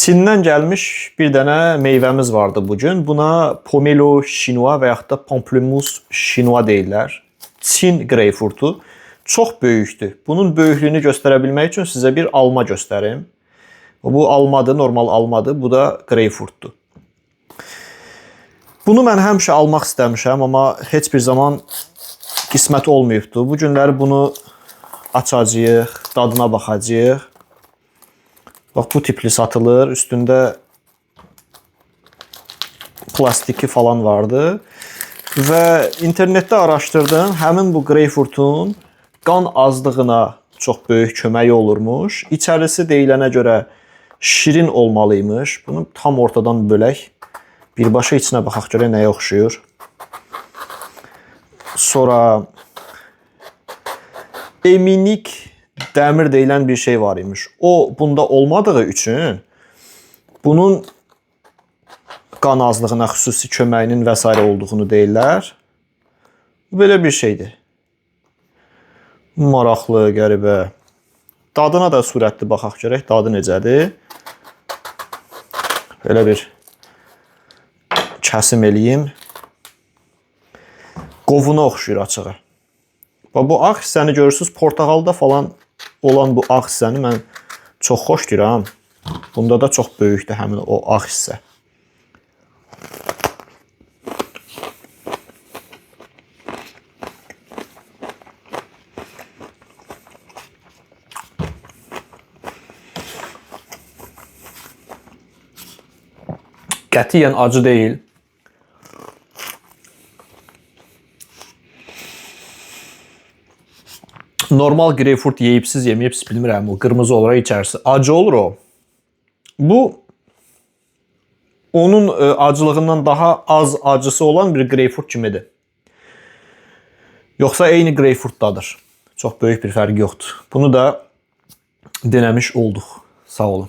Çindən gəlmiş bir dənə meyvəmiz vardı bugün. Buna pomelo chinois və yaxud da pamplemousse chinois deyirlər. Çin greyfurtu. Çox böyükdür. Bunun böyüklüyünü göstərə bilmək üçün sizə bir alma göstərim. Bu almadır, normal almadır. Bu da greyfurtdur. Bunu mən həmişə almaq istəmişəm, amma heç bir zaman qismət olmayıbdır. Bu günləri bunu açacağıq, dadına baxacağıq. Bax, bu tipli satılır. Üstündə plastiki falan vardı. Və internetdə araşdırdım. Həmin bu greyfurtun qan azlığına çox böyük köməyi olurmuş. İçərisi deyilənə görə şirin olmalıymış. Bunu tam ortadan bölək. Birbaşa içinə baxaq görə nəyə oxşuyur. Sonra eminik dəmir deyilən bir şey var imiş. O bunda olmadığı üçün bunun qan azlığına xüsusi köməyinin və s. olduğunu deyirlər. Belə bir şeydir. Maraqlı, qəribə. Dadına da sürətli baxaq görək. Dadı necədir? Belə bir kəsim eləyim. Qovuna oxşuyur açığı. Bu ağ hissəni görürsünüz, portağalda falan olan bu ağ hissəni mən çox xoş deyirəm. Bunda da çox böyükdür həmin o ağ hissə. Qətiyyən acı deyil. Normal greyfurt yeyibsiz, yeməyibsiz bilmirəm. O qırmızı olaraq içərisi. Acı olur o. Bu onun acılığından daha az acısı olan bir greyfurt kimidir. Yoxsa eyni greyfurtdadır. Çox böyük bir fərqi yoxdur. Bunu da denəmiş olduq. Sağ olun.